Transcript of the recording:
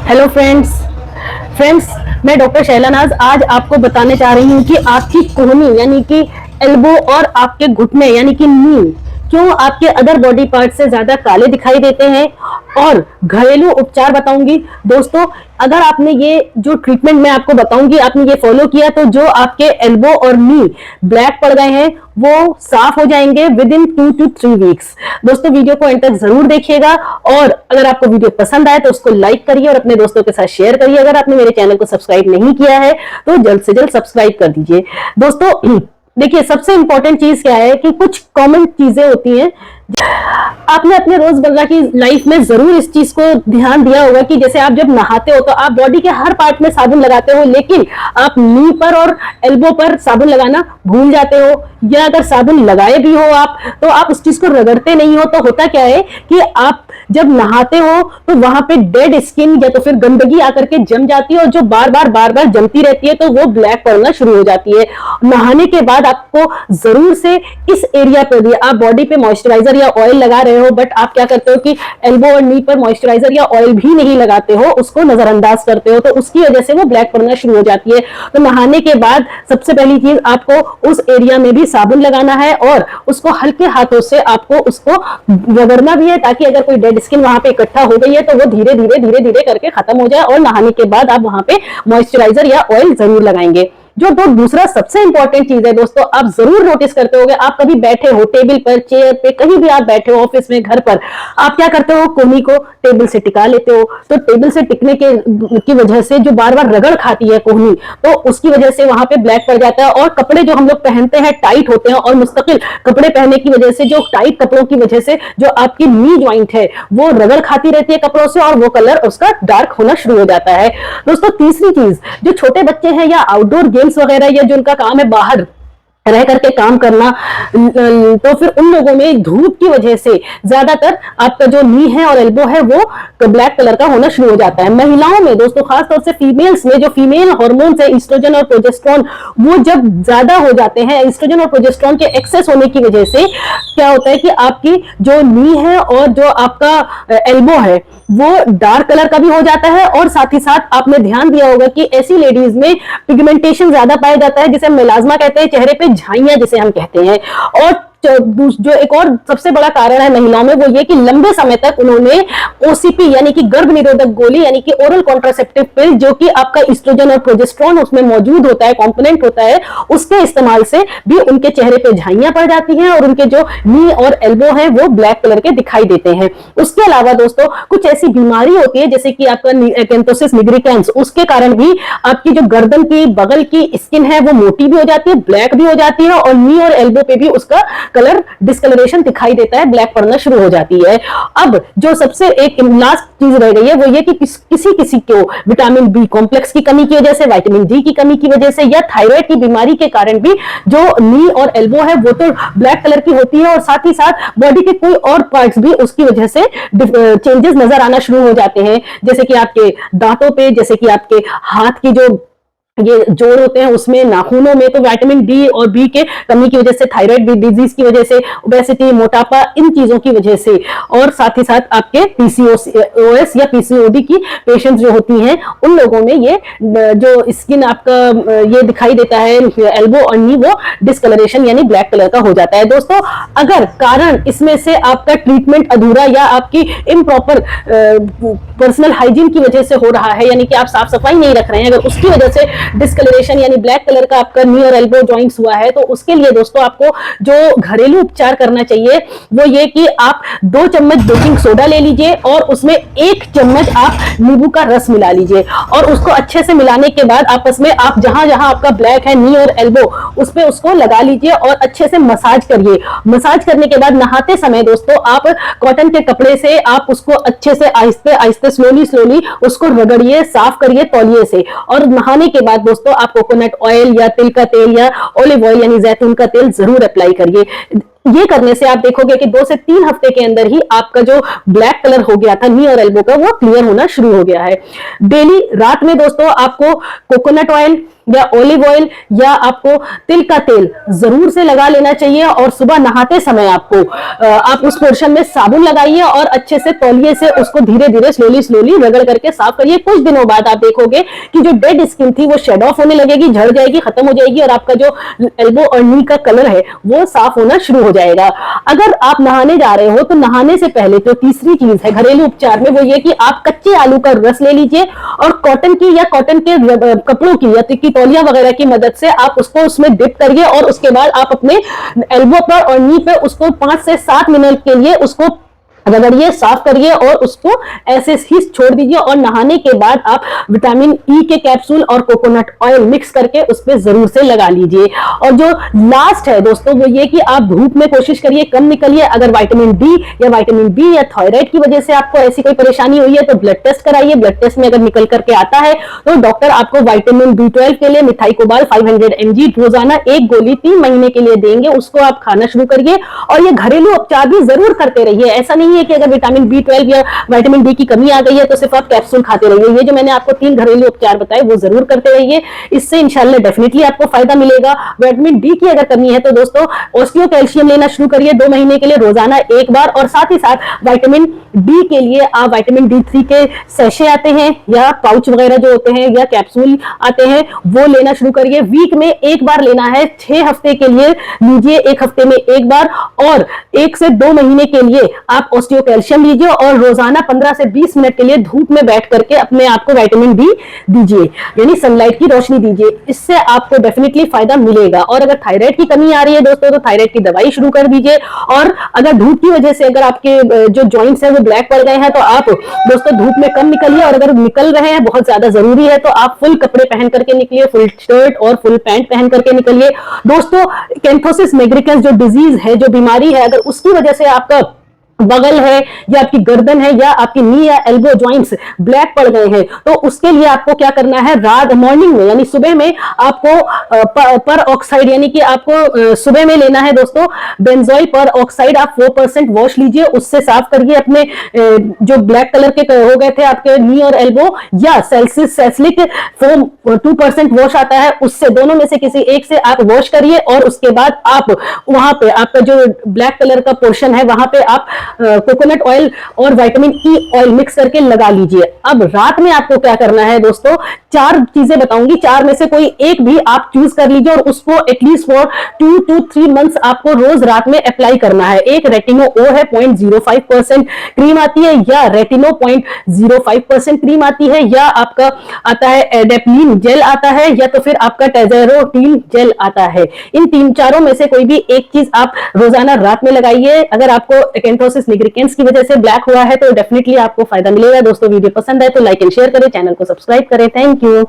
Hello friends, मैं doctor शैलानाज आज आपको बताने जा रही हूँ कि आपकी कोहनी यानी कि एल्बो और आपके घुटने यानी कि नी क्यों आपके अदर बॉडी पार्ट से ज्यादा काले दिखाई देते हैं और घरेलू उपचार बताऊंगी। दोस्तों, अगर आपने ये जो ट्रीटमेंट मैं आपको बताऊंगी आपने ये फॉलो किया तो जो आपके एल्बो और नी ब्लैक पड़ गए हैं वो साफ हो जाएंगे विद इन 2 to 3 वीक्स। दोस्तों, वीडियो को अंत तक जरूर देखिएगा और अगर आपको वीडियो पसंद आए तो उसको लाइक करिए और अपने दोस्तों के साथ शेयर करिए। अगर आपने मेरे चैनल को सब्सक्राइब नहीं किया है तो जल्द से जल्द सब्सक्राइब कर दीजिए। दोस्तों देखिए, सबसे इंपॉर्टेंट चीज क्या है कि कुछ कॉमन चीजें होती हैं। आपने अपने रोजमर्रा की लाइफ में जरूर इस चीज को ध्यान दिया होगा कि जैसे आप जब नहाते हो तो आप बॉडी के हर पार्ट में साबुन लगाते हो, लेकिन आप नी पर और एल्बो पर साबुन लगाना भूल जाते हो, या अगर साबुन लगाए भी हो आप तो आप उस चीज को रगड़ते नहीं हो। तो होता क्या है कि आप जब नहाते हो तो वहां पे डेड स्किन या तो फिर गंदगी आकर के जम जाती है और जो बार बार जमती रहती है तो वो ब्लैक पड़ना शुरू हो जाती है। नहाने के बाद आपको जरूर से इस एरिया पर भी आप बॉडी पे मॉइस्चराइजर या ऑयल लगा रहे हो, बट आप क्या करते हो कि एल्बो और नी पर मॉइस्चराइजर या ऑयल भी नहीं लगाते हो, उसको नजरअंदाज करते हो, तो उसकी वजह से वो ब्लैक पड़ना शुरू हो जाती है। तो नहाने के बाद सबसे पहली चीज आपको उस एरिया में भी साबुन लगाना है और उसको हल्के हाथों से आपको उसको रगड़ना भी है ताकि अगर कोई डेड स्किन वहां पे इकट्ठा हो गई है तो वो धीरे धीरे करके खत्म हो जाए। और नहाने के बाद आप वहां पे मॉइस्चराइजर या ऑयल जरूर लगाएंगे। जो दूसरा सबसे इंपॉर्टेंट चीज है दोस्तों, आप जरूर नोटिस करते होंगे, आप कभी बैठे हो टेबल पर, चेयर पे, कहीं भी आप बैठे हो, ऑफिस में, घर पर, आप क्या करते हो, कोहनी को टेबल से टिका लेते हो। तो टेबल से टिकने की वजह से जो बार बार रगड़ खाती है कोहनी, तो उसकी वजह से वहां पे ब्लैक पड़ जाता है। और कपड़े जो हम लोग पहनते हैं टाइट होते हैं और मुस्तकिल कपड़े पहनने की वजह से, जो टाइट कपड़ों की वजह से जो आपकी नी ज्वाइंट है वो रगड़ खाती रहती है कपड़ों से और वो कलर उसका डार्क होना शुरू हो जाता है। दोस्तों, तीसरी चीज, जो छोटे बच्चे हैं या आउटडोर गेम्स वगैरह या जो उनका काम है बाहर रह करके काम करना, तो फिर उन लोगों में धूप की वजह से ज्यादातर आपका जो नी है और एल्बो है वो ब्लैक कलर का होना शुरू हो जाता है। महिलाओं में दोस्तों, खासतौर से फीमेल्स में जो फीमेल हार्मोन्स है ईस्ट्रोजन और प्रोजेस्टेरोन, वो जब ज्यादा हो जाते हैं, ईस्ट्रोजन और प्रोजेस्टेरोन के एक्सेस होने की वजह से क्या होता है कि आपकी जो नी है और जो आपका एल्बो है वो डार्क कलर का भी हो जाता है। और साथ ही साथ आपने ध्यान दिया होगा कि ऐसी लेडीज में पिगमेंटेशन ज्यादा पाया जाता है, जिसे मेलाज्मा कहते हैं, चेहरे पे झाइयां जिसे हम कहते हैं। और जो एक और सबसे बड़ा कारण है महिलाओं में वो ये कि लंबे समय तक उन्होंने ओसीपी यानी कि गर्भ निरोधक गोली यानी कि ओरल कॉन्ट्रासेप्टिव पिल, जो कि आपका ईस्ट्रोजन और प्रोजेस्टेरोन उसमें मौजूद होता है, कंपोनेंट होता है, उसके इस्तेमाल से भी उनके चेहरे पे झाइयां पड़ जाती हैं और उनके जो नी और एल्बो है वो ब्लैक कलर के दिखाई देते हैं। उसके अलावा दोस्तों, कुछ ऐसी बीमारी होती है जैसे कि आपका एक्यांथोसिस निग्रिकेंस, उसके कारण भी आपकी जो गर्दन की बगल की स्किन है वो मोटी भी हो जाती है, ब्लैक भी हो जाती है और नी और एल्बो पे भी उसका कलर डिस्कलरेशन दिखाई देता है, ब्लैक पड़ना शुरू हो जाती है। अब जो सबसे एक लास्ट चीज रह गई है वो ये कि किसी को विटामिन बी कॉम्प्लेक्स की कमी की वजह से, विटामिन डी की कमी की वजह से या थायराइड की बीमारी के कारण भी जो नी और एल्बो है वो तो ब्लैक कलर की होती है और साथ ही साथ बॉडी के कोई और पार्ट्स भी उसकी वजह से चेंजेस नजर आना शुरू हो जाते हैं, जैसे कि आपके दांतों पे, जैसे कि आपके हाथ की जो ये जोड़ होते हैं उसमें, नाखूनों में, तो विटामिन डी और बी के कमी की वजह से, थायराइड डिजीज की वजह से, ओबेसिटी, मोटापा, इन चीजों की वजह से, और साथ ही साथ आपके पीसीओएस या पीसीओडी की पेशेंट्स जो होती हैं उन लोगों में ये जो स्किन आपका ये दिखाई देता है एल्बो और नी, वो डिस्कलरेशन यानी ब्लैक कलर का हो जाता है। दोस्तों, अगर कारण इसमें से आपका ट्रीटमेंट अधूरा या आपकी इम्प्रॉपर पर्सनल हाइजीन की वजह से हो रहा है, यानी कि आप साफ सफाई नहीं रख रहे हैं, अगर उसकी वजह से डिस्कलरेशन यानी ब्लैक कलर का आपका नी और एल्बो जॉइंट्स हुआ है, तो उसके लिए दोस्तों आपको जो घरेलू उपचार करना चाहिए वो ये कि आप 2 चम्मच बेकिंग सोडा ले लीजिए और उसमें 1 चम्मच आप नींबू का रस मिला लीजिए और उसको अच्छे से मिलाने के बाद आपस में आप जहां जहां आपका ब्लैक है नी और एल्बो उस पे उसको लगा लीजिए और अच्छे से मसाज करिए। मसाज करने के बाद नहाते समय दोस्तों आप कॉटन के कपड़े से आप उसको अच्छे से आहिस्ते आहिस्ते स्लोली उसको रगड़िए, साफ करिए तौलिए से। और नहाने के बाद दोस्तों आप कोकोनट ऑयल या तिल का तेल या ऑलिव ऑयल यानी जैतून का तेल जरूर अप्लाई करिए। ये करने से आप देखोगे कि 2 से 3 हफ्ते के अंदर ही आपका जो ब्लैक कलर हो गया था नी और एल्बो का वो क्लियर होना शुरू हो गया है। डेली रात में दोस्तों आपको कोकोनट ऑयल या ऑलिव ऑयल या आपको तिल का तेल जरूर से लगा लेना चाहिए। और सुबह नहाते समय आपको आप उस पोर्शन में साबुन लगाइए और अच्छे से तौलिए से उसको धीरे धीरे स्लोली स्लोली रगड़ करके साफ करिए। कुछ दिनों बाद आप देखोगे कि जो डेड स्किन थी वो शेड ऑफ होने लगेगी, झड़ जाएगी, खत्म हो जाएगी और आपका जो एल्बो और नी का कलर है वो साफ होना शुरू हो जाएगा। अगर आप नहाने जा रहे हो तो नहाने से पहले तो तीसरी चीज है घरेलू उपचार में, वो ये कि आप कच्चे आलू का रस ले लीजिए और कॉटन की या कॉटन के कपड़ों की या की तौलिया वगैरह की मदद से आप उसको उसमें डिप करिए और उसके बाद आप अपने एल्बो पर और नी पे उसको 5 से 7 मिनट के लिए उसको रगड़िए, साफ करिए और उसको ऐसे ही छोड़ दीजिए। और नहाने के बाद आप विटामिन ई के कैप्सूल और कोकोनट ऑयल मिक्स करके उस पर जरूर से लगा लीजिए। और जो लास्ट है दोस्तों वो ये कि आप धूप में कोशिश करिए कम निकलिए। अगर विटामिन डी या विटामिन बी या थायराइड की वजह से आपको ऐसी कोई परेशानी हुई है तो ब्लड टेस्ट कराइए। ब्लड टेस्ट में अगर निकल करके आता है तो डॉक्टर आपको विटामिन B12 के लिए मिथाइकोबाल 500 mg रोजाना 1 गोली 3 महीने के लिए देंगे, उसको आप खाना शुरू करिए। और ये घरेलू उपचार भी जरूर करते रहिए। ऐसा नहीं है कि अगर विटामिन B12 या विटामिन डी की कमी आ गई है तो सिर्फ आप कैप्सूल खाते रहिए। ये जो मैंने आपको 3 घरेलू उपचार बताए वो जरूर करते रहिए, इससे इंशाल्लाह डेफिनेटली आपको फायदा मिलेगा। विटामिन डी की अगर कमी है तो दोस्तों ऑस्टियो कैल्शियम लेना शुरू करिए 2 महीने के लिए रोजाना 1 बार। और साथ ही साथ विटामिन डी के लिए आप विटामिन D3 के सैशे आते हैं या पाउच वगैरह जो होते हैं या कैप्सूल आते हैं वो लेना शुरू करिए। वीक में 1 बार लेना है, 6 हफ्ते के लिए लीजिए, 1 हफ्ते में 1 बार। और 1 से 2 महीने के लिए आप ऑस्टियो कैल्शियम लीजिए और रोजाना 15 से 20 मिनट के लिए धूप में बैठ करके अपने आप को विटामिन डी दीजिए, यानी सनलाइट की रोशनी दीजिए। इससे आपको डेफिनेटली फायदा मिलेगा। और अगर थायराइड की कमी आ रही है दोस्तों तो थायराइड की दवाई शुरू कर दीजिए। और अगर धूप की वजह से अगर आपके जो जॉइंट्स है वो ब्लैक पड़ गए हैं तो आप दोस्तों धूप में कम निकलिए। और अगर निकल रहे हैं बहुत ज्यादा जरूरी है तो आप फुल कपड़े पहन करके निकलिए, फुल शर्ट और फुल पैंट पहन करके निकलिए। दोस्तों कैंथोसिस निग्रिकेंस जो डिजीज है, जो बीमारी है, अगर उसकी वजह से आपका बगल है या आपकी गर्दन है या आपकी नी या एल्बो जॉइंट्स ब्लैक पड़ गए हैं तो उसके लिए आपको क्या करना है, रात मॉर्निंग में यानी सुबह में आपको पर ऑक्साइड यानी कि आपको सुबह में लेना है दोस्तों बेंजोइल पर ऑक्साइड। आप 4% वॉश लीजिए, उससे साफ करिए अपने जो ब्लैक कलर के हो गए थे आपके नी और एल्बो। या सैलिसिलिक फोम 2% वॉश आता है, उससे दोनों में से किसी एक से आप वॉश करिए। और उसके बाद आप वहां पे आपका जो ब्लैक कलर का पोर्शन है वहां पे आप कोकोनट ऑयल और विटामिन ई ऑयल मिक्स करके लगा लीजिए। अब रात में आपको क्या करना है दोस्तों, 4 चीजें बताऊंगी, 4 में से कोई एक भी आप चूज कर लीजिए और उसको एटलीस्ट फॉर 2 to 3 मंथ्स आपको रोज रात में अप्लाई करना है। एक रेटिनो ओ है 0.05% क्रीम आती है, या रेटिनो 0.05% क्रीम आती है, या आपका आता है एडेप्लिन जेल आता है, या तो फिर आपका टेजेरोटीन जेल आता है। इन 3-4 में से कोई भी एक चीज आप रोजाना रात में लगाइए। अगर आपको कैंथोसिस निग्रिकेंस की वजह से ब्लैक हुआ है तो डेफिनेटली आपको फायदा मिलेगा। दोस्तों वीडियो पसंद है तो लाइक एंड शेयर करें, चैनल को सब्सक्राइब करें। Thank you.